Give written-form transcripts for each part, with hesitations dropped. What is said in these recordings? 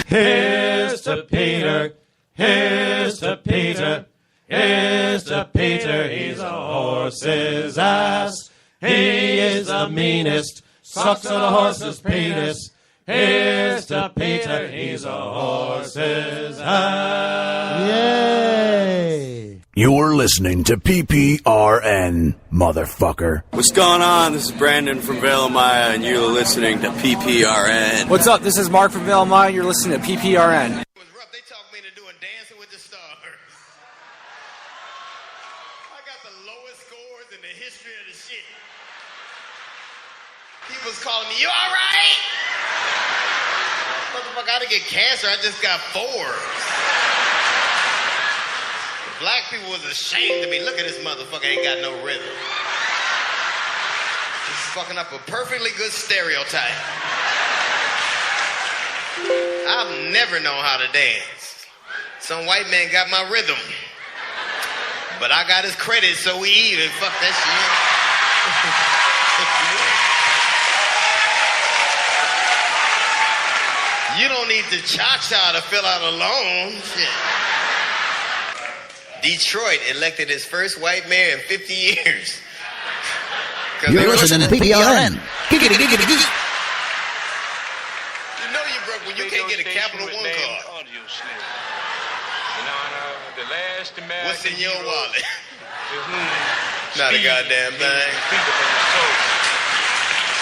Here's to Peter. Here's to Peter. Here's to Peter. He's a horse's ass. He is the meanest. Sucks on a horse's penis. Here's to Peter. He's a horse's ass. Yay! You're listening to PPRN, motherfucker. What's going on? This is Brandon from Valemaya, and you're listening to PPRN. What's up? This is Mark from Valemaya, and you're listening to PPRN. They talked me into doing Dancing with the Stars. I got the lowest scores in the history of the shit. People's calling me, you all right? Motherfucker, I didn't get cancer, I just got 4s. Black people was ashamed of me. Look at this motherfucker, ain't got no rhythm. He's fucking up a perfectly good stereotype. I've never known how to dance. Some white man got my rhythm. But I got his credit, so we even. Fuck that shit. You don't need the cha-cha to fill out a loan. Shit. Detroit elected its first white mayor in 50 years. You're listening to PPRN. Giggity, giggity, giggity. You know you broke when you can't get a Capital One card. What's in your wallet? Not a goddamn thing.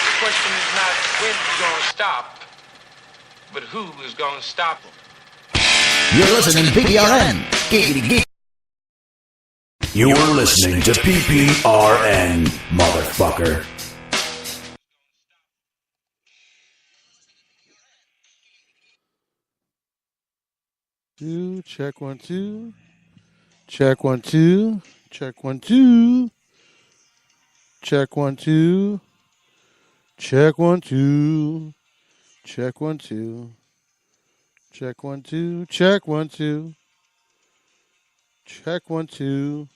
The question is not when you're going to stop, but who is going to stop them. You're listening to PPRN. Giggity, giggity. You're listening to PPRN, motherfucker. Check 1 2. Check 1 2. Check 1 2. Check 1 2. Check 1 2. Check 1 2. Check 1 2. Check 1 2.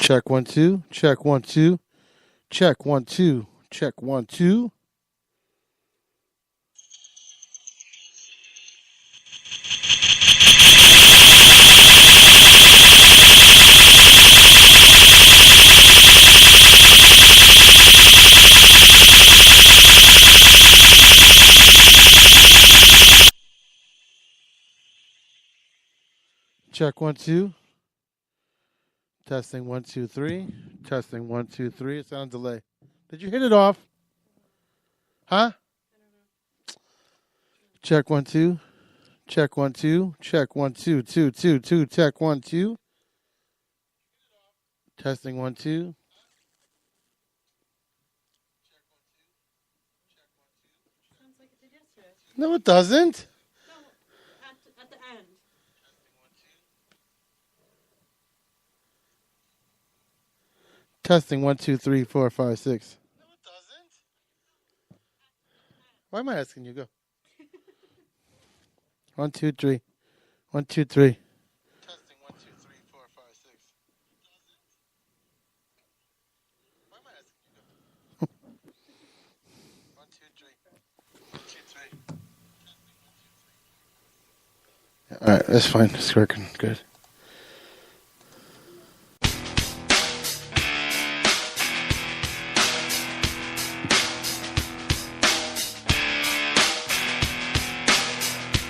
Check 1 2. Check 1 2. Check 1 2. Check 1 2. Check 1 2. Check 1 2. Testing 1 2 3. Testing 1 2 3. It's on delay. Did you hit it off? Huh? Check 1 2. Check 1 2. Check 1 2 2 2 2. Check 1 2. Testing 1 2. No, it doesn't. At the end. Testing 1 2 3 4 5 6. No, it doesn't. Why am I asking you? Go. 1 2 3. 1 2 3. Testing 1 2 3 4 5 6. Why am I asking you? Go. 1 2 3. 1 2 3. All right, that's fine. It's working good.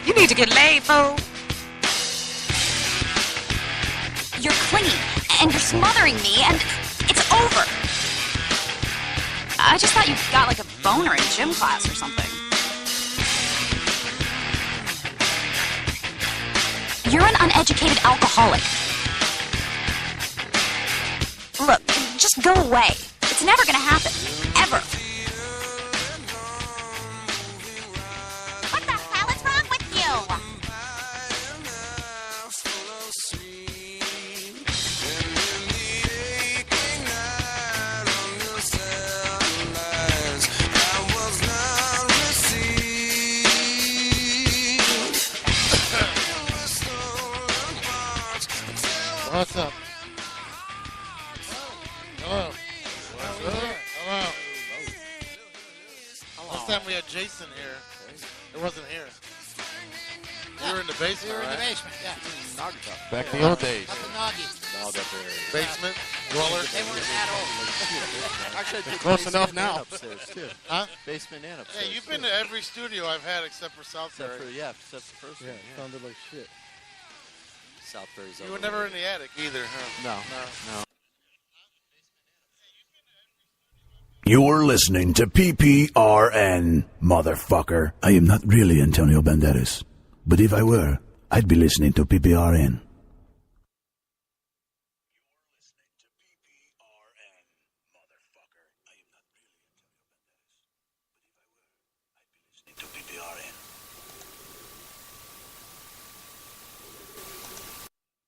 You need to get laid, fool. You're clingy, and you're smothering me, and it's over. I just thought you got like a boner in gym class or something. You're an uneducated alcoholic. Look, just go away. It's never gonna happen. Ever. What the hell is wrong with you? What's up? Hello. What's up? Hello. Last time we had Jason here, it wasn't here. We were in the basement, We were in the right? basement, yeah. Back in the old days. Up in Noggy. Basement, dweller. They weren't that old. Actually, Close enough now. Upstairs too. Huh? Basement and upstairs. Yeah, you've been to every studio I've had except for Southbury. Except the first one. Yeah. Sounded like shit. Southbury's You were never in the attic either, huh? No. You're listening to PPRN, motherfucker. I am not really Antonio Banderas, but if I were, I'd be listening to PPRN.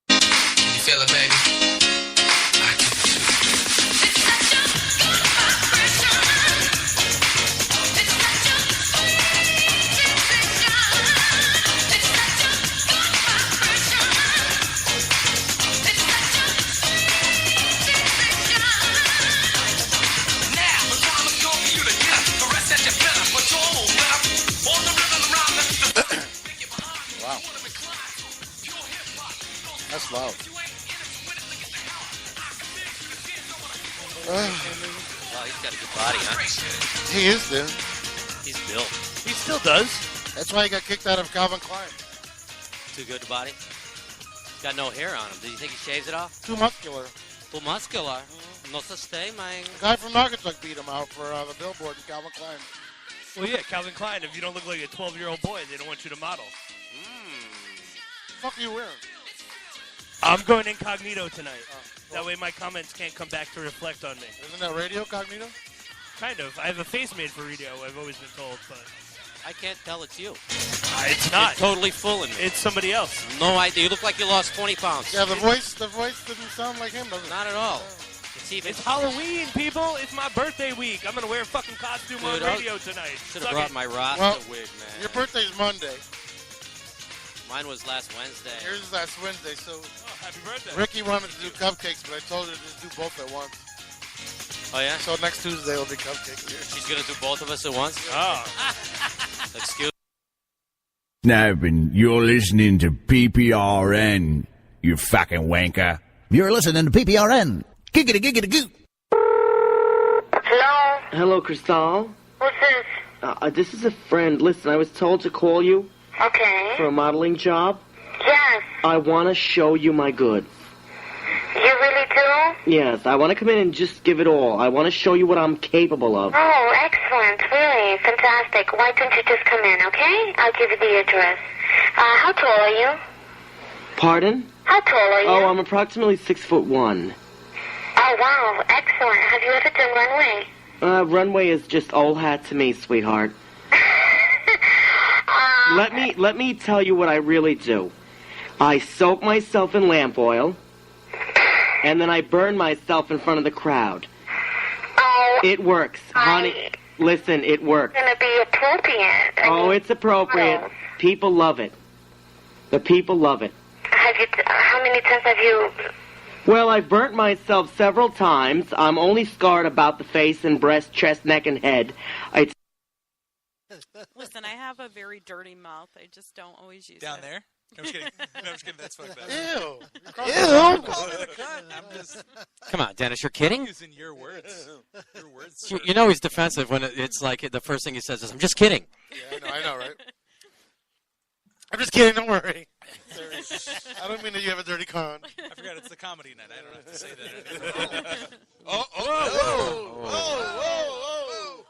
You feel it, baby? I do too. Wow. That's loud. Wow, he's got a good body, huh? He is, dude. He's built. He still does. That's why he got kicked out of Calvin Klein. Too good to body. He's got no hair on him. Do you think he shaves it off? Too muscular. Too muscular. No sustain, man. The guy from Naugatuck beat him out for the billboard in Calvin Klein. Well, yeah, Calvin Klein, if you don't look like a 12-year-old boy, they don't want you to model. What the fuck are you wearing? I'm going incognito tonight. That way my comments can't come back to reflect on me. Isn't that Radio Cognito? Kind of. I have a face made for radio, I've always been told, but I can't tell it's you. it's not. You're totally fooling me. It's somebody else. No idea. You look like you lost 20 pounds. Yeah, the voice didn't sound like him, does it? Not at all. It's Halloween, people. It's my birthday week. I'm going to wear a fucking costume on radio tonight. Should have brought my Rasta Well, wig, man. Your birthday's Monday. Mine was last Wednesday. Yours is last Wednesday, so happy birthday. Ricky wanted to do cupcakes, but I told her to just do both at once. Oh, yeah? So next Tuesday will be cupcakes. She's going to do both of us at once? Oh. Excuse Snapping, you're listening to PPRN, you fucking wanker. You're listening to PPRN. Giggity, giggity, goo. Hello? Hello, Cristal. Who's this? This is a friend. Listen, I was told to call you Okay. for a modeling job. Yes. I want to show you my goods. You really do? Yes, I want to come in and just give it all. I want to show you what I'm capable of. Oh, excellent. Really fantastic. Why don't you just come in, okay? I'll give you the address. How tall are you? Pardon? How tall are you? Oh, I'm approximately 6'1". Oh, wow. Excellent. Have you ever done runway? Runway is just old hat to me, sweetheart. Let me tell you what I really do. I soak myself in lamp oil, and then I burn myself in front of the crowd. Oh. It works, honey. Listen, it works. It's going to be appropriate. Oh, it's appropriate. models. People love it. The people love it. How many times have you... Well, I've burnt myself several times. I'm only scarred about the face and breast, chest, neck, and head. Listen, I have a very dirty mouth. I just don't always use Down it. there? No, I'm just kidding. No, I'm just kidding. That's fucked up. Ew. I'm just Come on, Dennis, you're kidding? using your words. Your words. You know he's defensive when it's like the first thing he says is, I'm just kidding. Yeah, I know, right? I'm just kidding, don't worry. I don't mean that you have a dirty con. I forgot it's the comedy night. I don't have to say that anymore.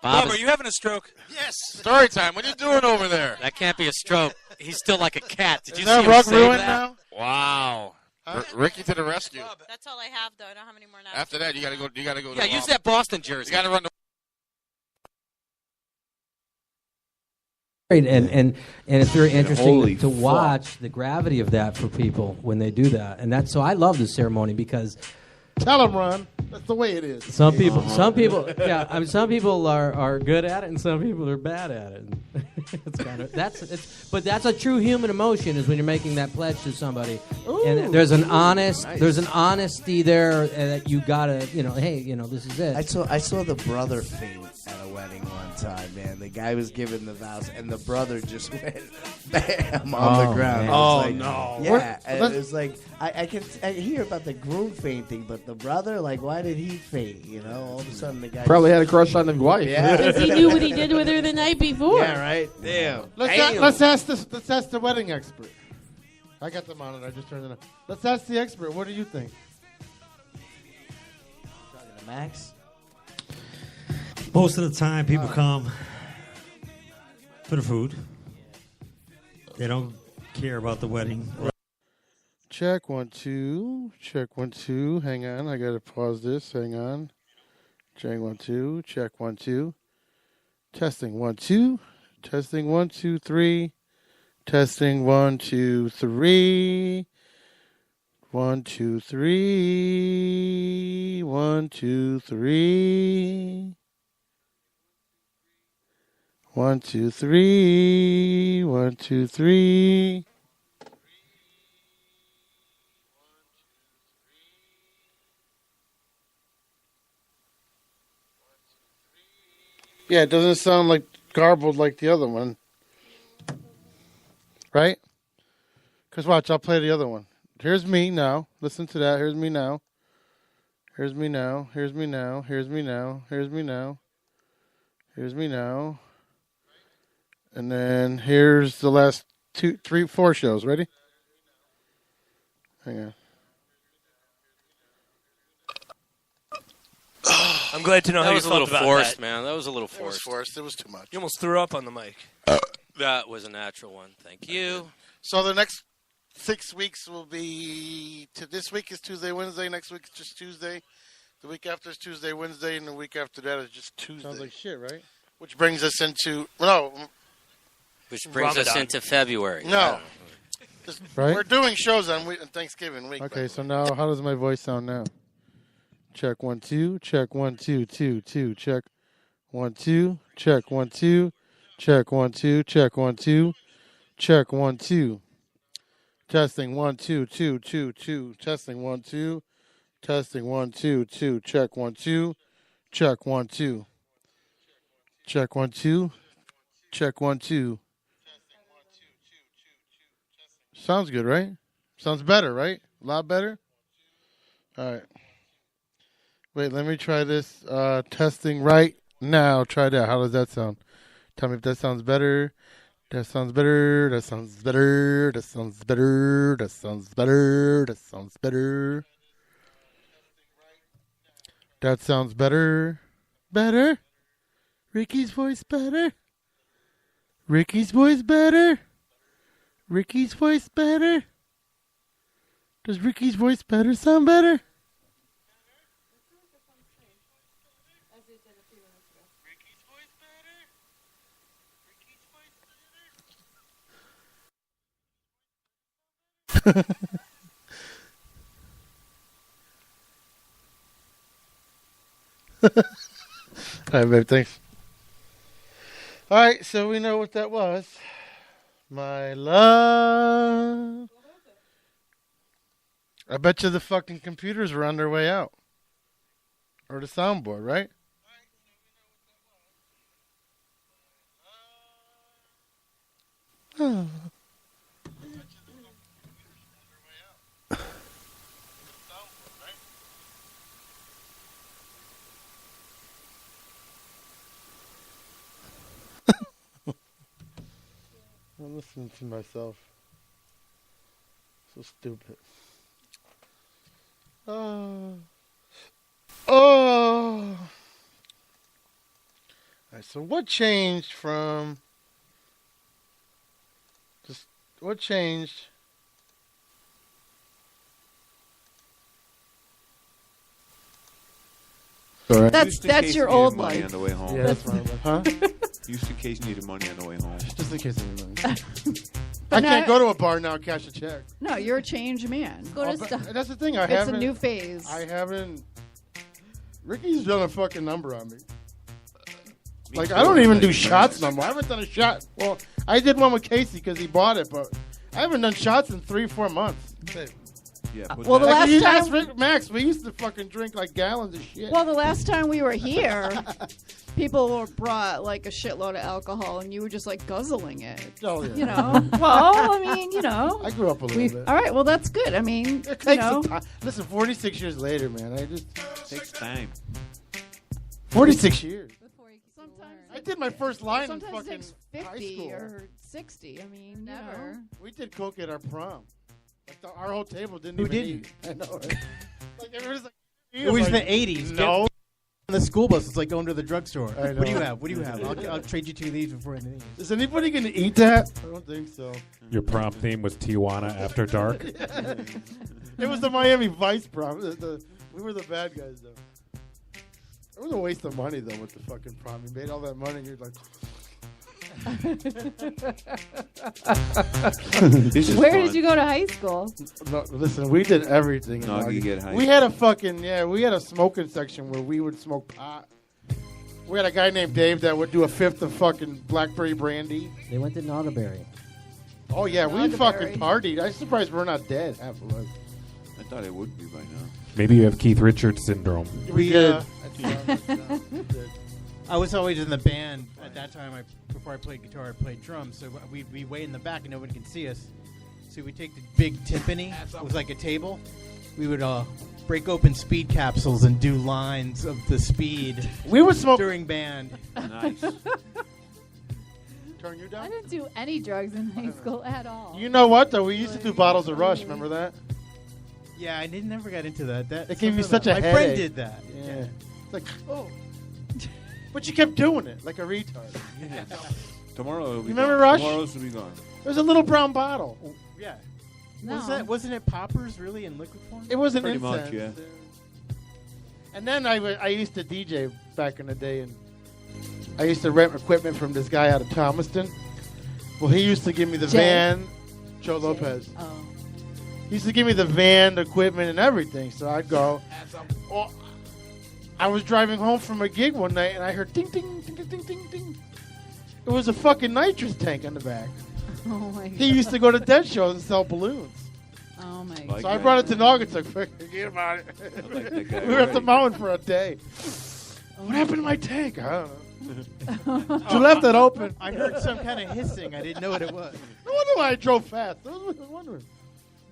Bob, Bob, are you having a stroke? Yes. Story time. What are you doing over there? That can't be a stroke. He's still like a cat. Did you Is see that him rug say ruined that? now? Wow. Ricky to the rescue. That's all I have, though. I don't have any more now. After that, you gotta go. Yeah, use that Boston jersey. You gotta run the. And it's very interesting Holy to fuck. watch the gravity of that for people when they do that. And that's so I love the ceremony because Tell him, Ron. That's the way it is. Some people, yeah. I mean, some people are good at it, and some people are bad at it. It's kind of but that's a true human emotion is when you're making that pledge to somebody, and there's an honesty there that you gotta, hey, this is it. I saw the brother faint at a wedding one time, man. The guy was giving the vows, and the brother just went bam on the ground. No! Yeah, and it was like I hear about the groom fainting, but the brother, like, why did he faint? All of a sudden the guy Probably had a crush on his wife. Yeah, because he knew what he did with her the night before. Yeah, right. Damn. Let's ask the wedding expert. I got the monitor. I just turned it on. Let's ask the expert. What do you think? Talking to Max. Most of the time, people come for the food. They don't care about the wedding. Check 1 2. Check 1 2. Hang on, I gotta pause this. Hang on. Check 1 2. Check 1 2. Testing 1 2. Testing 1 2 3. Testing 1 2 3. 1 2 3. 1 2 3. 1 2 3. 1 2 3. Yeah, it doesn't sound like garbled like the other one. Right? Because watch, I'll play the other one. Here's me now. Listen to that. Here's me now. Here's me now. Here's me now. Here's me now. Here's me now. Here's me now. And then here's the last 2, 3, 4 shows. Ready? Hang on. I'm glad to know how you was a felt little about forced, that. man. That was a little It was forced. forced. It was too much. You almost threw up on the mic. That was a natural one. Thank you. So the next 6 weeks will be. This week is Tuesday, Wednesday. Next week is just Tuesday. The week after is Tuesday, Wednesday, and the week after that is just Tuesday. Sounds like shit, right? Which brings us into Which brings us into February. No. Right? We're doing shows on Thanksgiving week. Okay, so now how does my voice sound now? Check 1 2. Check 1 2 2 2. Check 1 2. Check 1 2. Check 1 2. Check 1 2. Check 1 2. Testing 1 2 2 2 2. Testing 1 2. Testing 1 2 2. Check 1 2. Check 1 2. Check 1 2. Check 1 2. Sounds good, right? Sounds better, right? A lot better? All right. Wait, let me try this. Testing right now. Try that. How does that sound? Tell me if that sounds better. That sounds better. That sounds better. That sounds better. That sounds better. That sounds better. That sounds better. Better? Ricky's voice better? Ricky's voice better? Ricky's voice better? Does Ricky's voice better sound better? All right, babe, thanks. All right, so we know what that was. My love. I bet you the fucking computers were on their way out. Or the soundboard, right? Oh. I'm listening to myself. So stupid. Oh. All right, so what changed from... What changed... Sorry. That's your old money life. on the way home. Yeah, that's my life. Huh? Just in case you needed money on the way home. Just in case I need money. But I now- can't go to a bar now and cash a check. No, you're a changed man. That's the thing. It's a new phase. I haven't. Ricky's done a fucking number on me. Like, I don't even do shots no more. I haven't done a shot. Well, I did one with Casey because he bought it, but I haven't done shots in 3-4 months. Yeah, Well, the last Ask time, Max, we used to fucking drink like gallons of shit. well, the last time we were here, people brought like a shitload of alcohol, and you were just like guzzling it. Oh, yeah. You know. Well, I mean, you know. I grew up a little bit. All right. Well, that's good. I mean, It you takes know. some time. Listen, 46 years later, man. I just takes time. 46 years. Sometimes I did my first line in sometimes fucking it takes high 50 school. or 60. I mean, never. We did coke at our prom. Like our whole table didn't Who even didn't? eat. I know. Right? Like everybody's like, It was like, the 80s. No. On the school bus, it's like going to the drugstore. I know. What do you have? What do you have? I'll trade you 2 of these before the these. Is anybody going to eat that? I don't think so. Your prom theme was Tijuana After Dark. It was the Miami Vice prom. We were the bad guys, though. It was a waste of money, though, with the fucking prom. You made all that money, and you're like... Where did you go to high school? No, listen, we did everything. in No, you Noggy. get high We had a fucking, we had a smoking section where we would smoke pot. We had a guy named Dave that would do a fifth of fucking blackberry brandy. They went to Naughterberry. Oh, yeah, we Naughterberry. fucking partied. I'm surprised we're not dead, half of us. I thought it would be by now. Maybe you have Keith Richards syndrome. We did. I was always in the band at that time. Before I played guitar, I played drums. So we'd be way in the back and nobody could see us. So we'd take the big timpani. It was like a table. We would break open speed capsules and do lines of the speed. We would smoke during band. Nice. Turn you I down? didn't do any drugs in high school at all. You know what, though? We used to do bottles of Rush. Remember that? Yeah, I never got into that. It gave you such a My headache. friend did that. Yeah. It's like, oh. But you kept doing it like a retard. Tomorrow it'll be You remember gone. Rush? Tomorrow's will be gone. There's a little brown bottle. Yeah. No. Wasn't it poppers really in liquid form? It was an Pretty incense. much, yeah. And then I used to DJ back in the day, and I used to rent equipment from this guy out of Thomaston. Well, he used to give me the Jay? van, Joe Lopez. Oh. He used to give me the van, the equipment, and everything. So I'd go. Well, I was driving home from a gig one night, and I heard ding, ding, ding, ding, ding, ding. It was a fucking nitrous tank on the back. Oh my god. He used to go to dead shows and sell balloons. Oh my Like god. So I brought it to Naugatuck. Forget about it. like that guy We were at the already. mountain for a day. What happened to my tank? I don't know. You left it open. I heard some kind of hissing. I didn't know what it was. No wonder why I drove fast. I was wondering.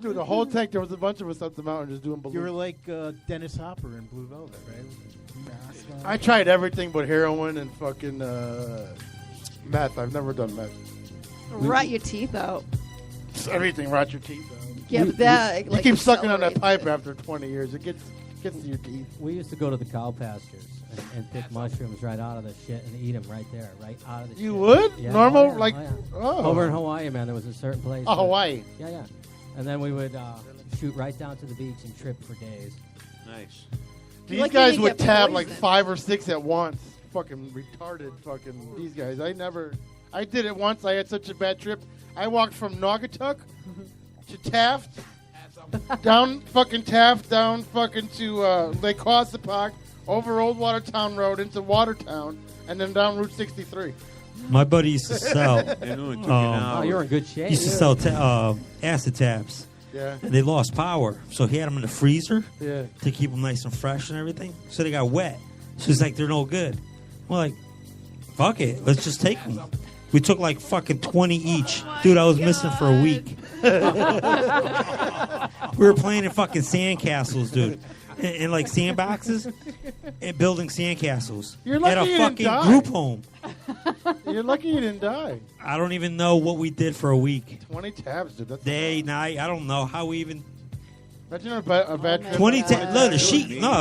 Dude, the whole tank, there was a bunch of us up the mountain just doing balloons. You were like Dennis Hopper in Blue Velvet, right? Mask on. I tried everything but heroin and fucking meth. I've never done meth. Rot your teeth out. Everything rot your teeth out. Yeah, but that You like keep sucking on that accelerates pipe after 20 years. It gets to your teeth. We used to go to the cow pastures and pick mushrooms right out of the shit and eat them right there, right out of the shit. You would? Yeah, Normal? oh, yeah, Like, oh, yeah. oh. Over in Hawaii, man, there was a certain place. Oh, where- Hawaii. Yeah, yeah. And then we would shoot right down to the beach and trip for days. Nice. These Like guys you would get tab like poisoned. 5 or 6 at once. Fucking retarded fucking these guys. I did it once. I had such a bad trip. I walked from Naugatuck to Taft, down fucking Taft, down fucking to Lake Quassapaug, over Old Watertown Road into Watertown, and then down Route 63. My buddy used to sell. Oh, you're in good shape. Used to sell acid tabs. Yeah. And they lost power, so he had them in the freezer Yeah. to keep them nice and fresh and everything. So they got wet. So he's like, they're no good. We're like, fuck it, let's just take them. We took like fucking 20 each. Dude, I was missing for a week. We were playing in fucking sandcastles, dude. In like sandboxes and building sandcastles. You're lucky at a you didn't fucking die. group home. You're lucky you didn't die. I don't even know what we did for a week. 20 tabs, dude. That's Day, night, I don't know how we even. Imagine a bad trip. 20 tabs. No,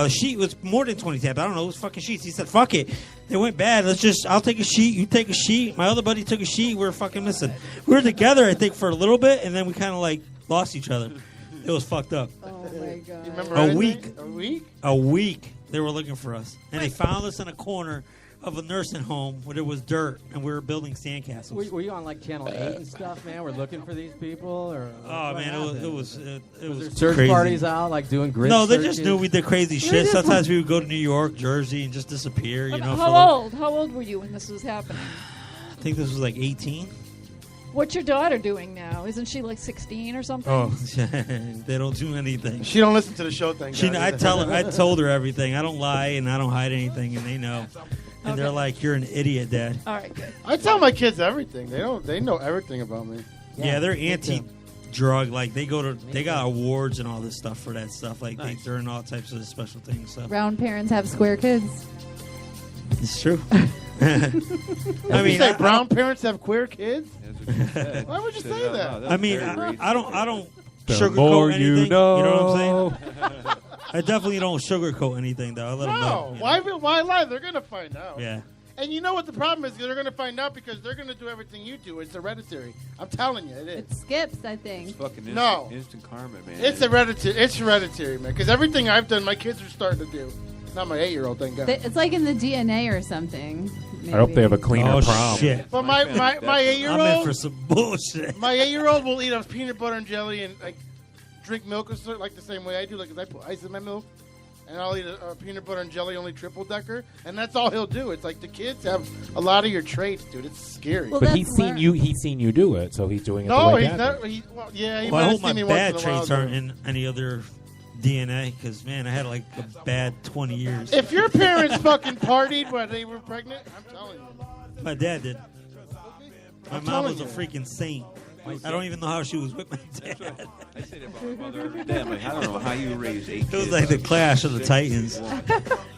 the sheet was more than 20 tabs. I don't know. It was fucking sheets. He said, fuck it. They went bad. I'll take a sheet. You take a sheet. My other buddy took a sheet. We were fucking missing. We were together, I think, for a little bit, and then we kind of like lost each other. It was fucked up. Oh my god. You remember A anything? week. A week? A week they were looking for us. And they found us in a corner of a nursing home where there was dirt and we were building sandcastles. Were you on like Channel 8 and stuff, man? We're looking for these people, or Oh man, it was search crazy. parties out, like doing grid No, they searches? just knew we did crazy shit. Sometimes we would go to New York, Jersey, and just disappear. You know, How old were you when this was happening? I think this was like 18. What's your daughter doing now? Isn't she like 16 or something? Oh, they don't do anything. She don't listen to the show thing. I told her everything. I don't lie and I don't hide anything, and they know. And they're like, "You're an idiot, Dad." All right, good. I tell my kids everything. They know everything about me. Yeah, they're anti-drug. Like they got awards and all this stuff for that stuff. Like they're in all types of special things. So Round parents have square kids. it's true. I mean, say brown parents have queer kids. Why would you say that? I mean, I don't The sugarcoat more anything. you know. You know what I'm saying? I definitely don't sugarcoat anything, though. I let them know. No, why lie? They're gonna find out. Yeah. And you know what the problem is? They're gonna find out because they're gonna do everything you do. It's hereditary. I'm telling you, it is. It skips, I think. It's fucking No. instant karma, man. It's hereditary. It's hereditary, man. Because everything I've done, my kids are starting to do. Not my 8-year-old, thank God. It's like in the DNA or something. I hope they have a cleaner prom. Shit. But my 8-year-old, I'm in for some bullshit. my 8-year-old will eat a peanut butter and jelly and like drink milk like the same way I do. Like, 'cause I put ice in my milk, and I'll eat a peanut butter and jelly only triple decker, and that's all he'll do. It's like the kids have a lot of your traits, dude. It's scary. Well, But he's seen you. He's seen you do it, so he's doing it. No, the way he's Dad not. did. He Well, I might have hope my seen me once bad in a while, traits aren't though. in any other DNA, because man, I had like a bad 20 years. If your parents fucking partied when they were pregnant, I'm telling you. My dad did. My I'm mom was telling a freaking saint. I don't even know how she was with my dad. I say that about my mother every day. I'm like, I don't know how you raised 8 kids. It was like the Clash of the Titans.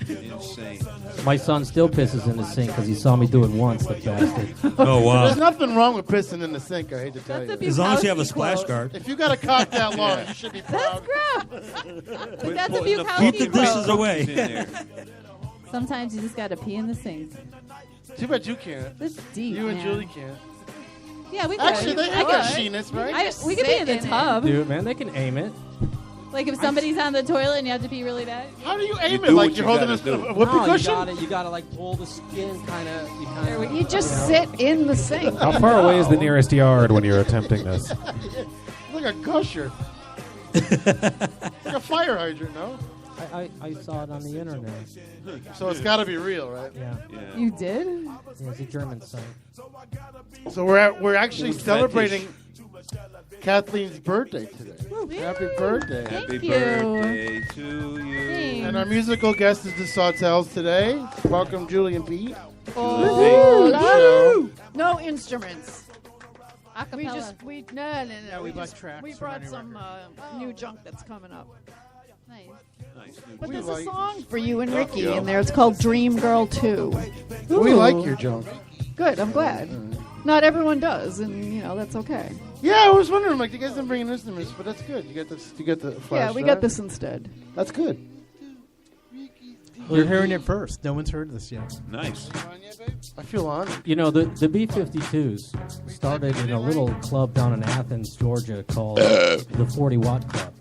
Insane. My son still pisses in the sink because he saw me do it once, the bastard. Oh, wow. There's nothing wrong with pissing in the sink, I hate to tell you. As long as you have a splash guard. If you got a cock that long, you should be proud. But that's a Keep Bukowski the dishes quote. away. Sometimes you just got to pee in the sink. Too bad you can't. That's deep, You and man. Julie can't. Yeah, we could. Actually, they got sheeness, right? We could be in the tub. Dude, man, they can aim it. Like if somebody's on the toilet and you have to pee really bad. How do you aim You it? do Like what you're you holding gotta do. a whoopee No, cushion? you gotta like pull the skin kind of. You just sit in the sink. How far away is the nearest yard when you're attempting this? It's like a gusher. Like a fire hydrant, no? I saw it on the internet. So it's got to be real, right? Yeah. You did? Yeah, it's a German site. So we're actually Who's celebrating Kathleen's birthday today. Happy birthday. Happy you. birthday to you. Thanks. And our musical guest is the Sawtells today. Welcome, Julie and Pete. Oh, no instruments. We Acapella. just we no. we We bought just tracks we from our brought new some new junk that's coming up. Nice. But We there's like- a song for you and Ricky in there. It's called Dream Girl 2. We Ooh. like your junk. Good. I'm glad. Not everyone does, and that's okay. Yeah, I was wondering, like, you guys didn't bring in instruments, but that's good. You get the flash Yeah, we drive. got this instead. That's good. You're hearing it first. No one's heard this yet. Nice. I feel honored. You know, the B-52s started in a little club down in Athens, Georgia called the 40 Watt Club.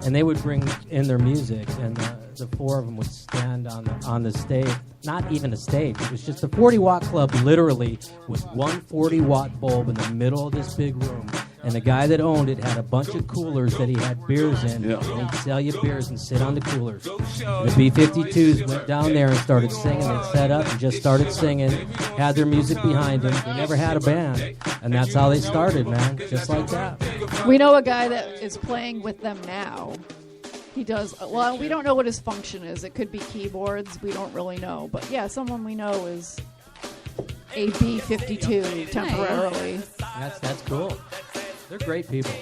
And they would bring in their music, and the four of them would stand on the stage. Not even a stage. It was just the 40 Watt Club literally was one 40 watt bulb in the middle of this big room. And the guy that owned it had a bunch of coolers that he had beers in. Yeah. And he'd sell you beers and sit on the coolers. The B-52s went down there and started singing. They set up and just started singing. Had their music behind them. They never had a band. And that's how they started, man. Just like that. We know a guy that is playing with them now. He does. Well, we don't know what his function is. It could be keyboards. We don't really know. But yeah, someone we know is a B-52 temporarily. That's cool. They're great people.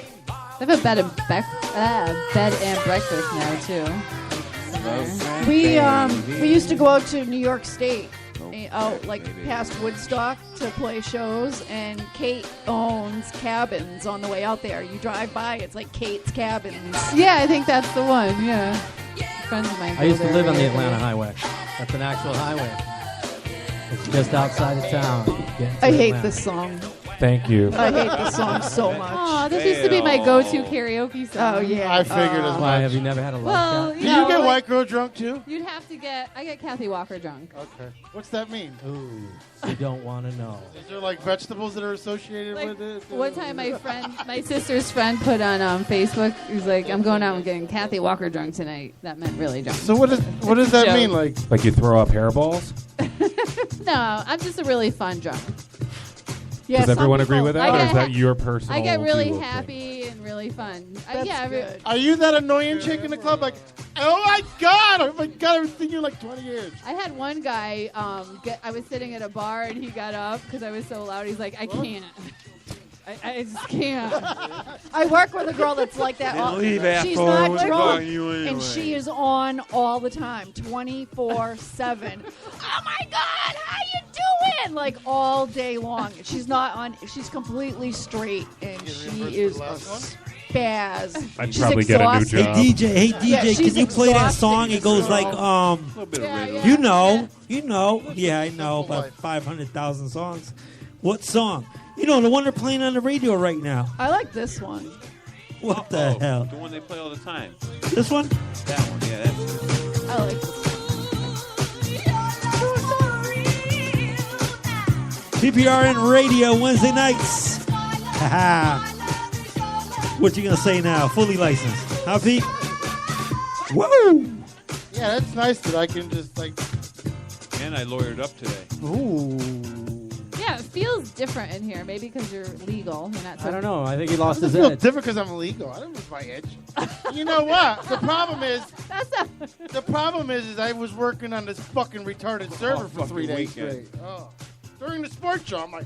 They have a bed and breakfast now too. We used to go out to New York State, out like past Woodstock to play shows, and Kate owns cabins on the way out there. You drive by, it's like Kate's Cabins. Yeah, I think that's the one. Yeah. Friends of mine. I used to go live there on the regularly. Atlanta Highway. That's an actual highway. It's just outside of town. Get to I hate Atlanta. this song. Thank you. I hate this song so much. Oh, this used to be my go-to karaoke song. Oh, yeah. I figured as Why much. have you never had a love Well, shot? you Do know, you get like, white girl drunk too? You'd have to get. I get Kathy Walker drunk. Okay. What's that mean? Ooh, you don't want to know. Is there like vegetables that are associated Like, with it? one time, my sister's friend put on Facebook. He was like, "I'm going out and getting Kathy Walker drunk tonight." That meant really drunk. So what does that mean? Like you throw up hairballs? No, I'm just a really fun drunk. Does everyone agree with that, I or get is that your personal? I get really duo thing? happy and really fun. That's yeah, good. Are you that annoying chick in the club? Like, oh my god, I've been seen you like 20 years. I had one guy. I was sitting at a bar and he got up because I was so loud. He's like, "I can't. I just can't." I work with a girl that's like that. Leave She's after not we're drunk, going you anyway. and she is on all the time, 24/7. Oh my God, how you doing? Like all day long. She's not on. She's completely straight, and she is a spaz. I'd She's probably get a new exhausted. job. Hey DJ, Yeah, can she's you play that exhausted, song? It this goes girl. like you know. Yeah, I know about 500,000 songs. What song? You know the one they're playing on the radio right now. I like this one. What the hell? The one they play all the time. This one? That one, yeah. That's I like this. PPRN Radio Wednesday nights. Haha. What you gonna say now? Fully licensed, huh, Pete? Woo! Yeah, that's nice that I can just like. And I lawyered up today. Ooh. Yeah, it feels different in here. Maybe because you're legal. You're not. So I don't know. I think he lost I his feel edge. different because I'm illegal. I don't lose my edge. You know what? The problem is, I was working on this fucking retarded server for 3 days weekend. straight. Oh. During the sports show, I'm like,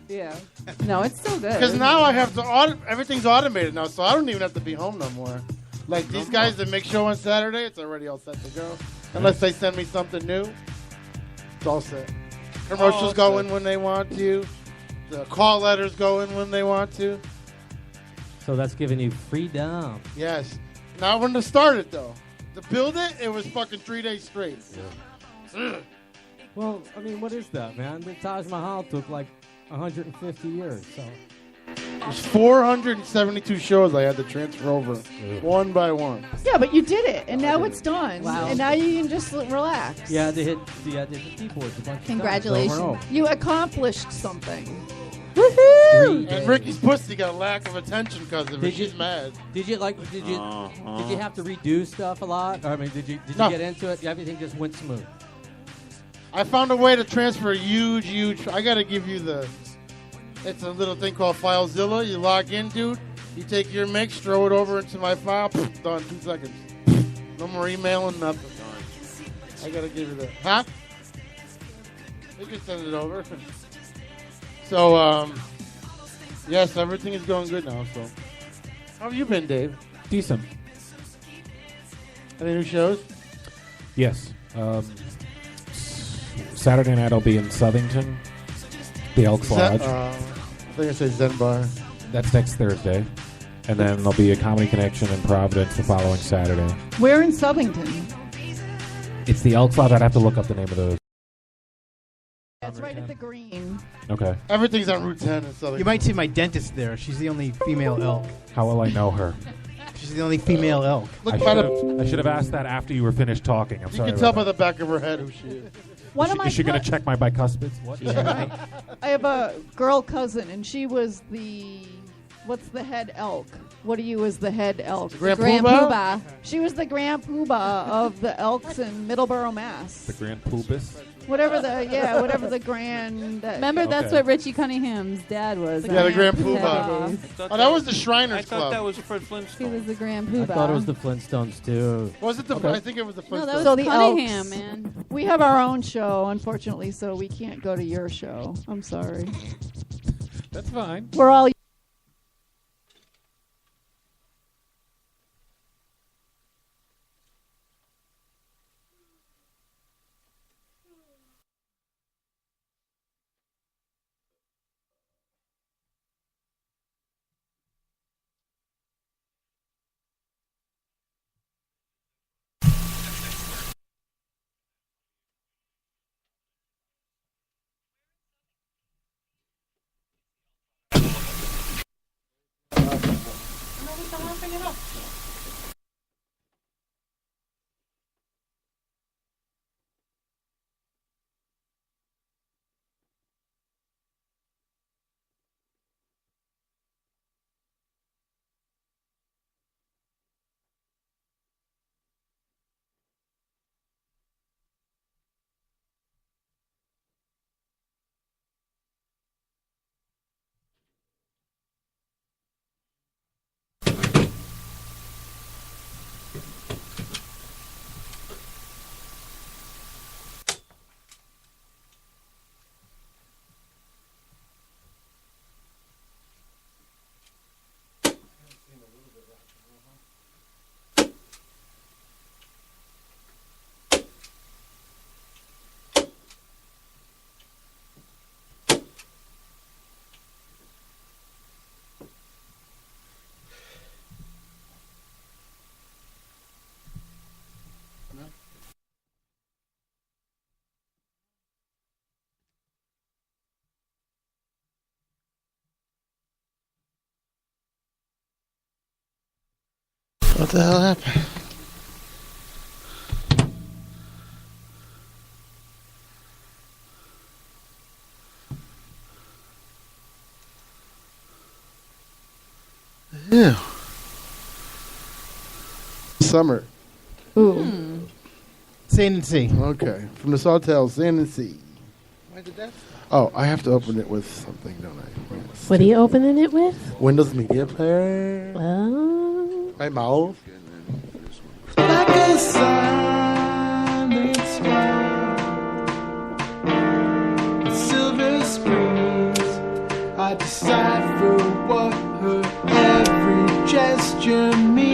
Yeah. No, it's still good. because now I have to everything's automated now, so I don't even have to be home no more. Like these guys that make show on Saturday, it's already all set to go. Unless they send me something new, it's all set. Commercials All go set. in when they want to. The call letters go in when they want to. So that's giving you freedom. Yes. Not when to start it though. To build it, it was fucking 3 days straight. Ugh. Well, I mean, what is that, man? The Taj Mahal took like 150 years. So There's 472 shows I had to transfer over, one by one. Yeah, but you did it, and now it's done. Wow. And now you can just relax. you had to hit the keyboards a bunch of Congratulations. times over and over. You accomplished something. Woohoo! And Ricky's pussy got a lack of attention because of it. Did you- She's mad. Did you did you have to redo stuff a lot? Or, I mean, did you No. get into it? Everything just went smooth. I found a way to transfer a huge. I got to give you the. It's a little thing called FileZilla. You log in, dude. You take your mix, throw it over into my file. Done. 2 seconds. No more emailing, nothing. I got to give you that. Huh? You can send it over. So, yes, everything is going good now. So, how have you been, Dave? Decent. Any new shows? Yes. Saturday night I'll be in Southington, the Elks Lodge. I think I said Zen Bar. That's next Thursday. And then there'll be a Comedy Connection in Providence the following Saturday. Where in Southington? It's the Elks Lodge. I'd have to look up the name of those. That's right at the green. Okay. Everything's on Route 10 in Southern. You might see my dentist there. She's the only female elk. How will I know her? She's the only female elk. Look I by I should have asked that after you were finished talking. I'm You sorry. can tell by about the back of her head who she is. One that. of my Is she going cou- to check my bicuspids? What? I have a girl cousin, and she was the. What's the head elk? What are you as the head elk? Grand Grand Poobah? Poobah. She was the Grand Poobah of the elks in Middleborough, Mass. The Grand Poobus? Whatever the grand. Remember, that's Okay. what Richie Cunningham's dad was. Yeah, the Grand Yeah. Poobah. Oh, that was the Shriners I thought Club. that was Fred He Flintstone. was the Grand I Poobah. thought it was the Flintstones too. Was it the? Okay. I think it was the. No, that Flintstones. was So the Cunningham, Elks. man. We have our own show, unfortunately, so we can't go to your show. I'm sorry. That's fine. We're all. What the hell happened? Yeah. Summer. Ooh. Sand and Sea. Okay. From the Sawtell, Sand and Sea. Why did that? Oh, I have to open it with something, don't I? Yes. What are you opening it with? Windows Media Player. Oh. My mouth. Like a silent star, silver screens, I decipher what her every gesture means.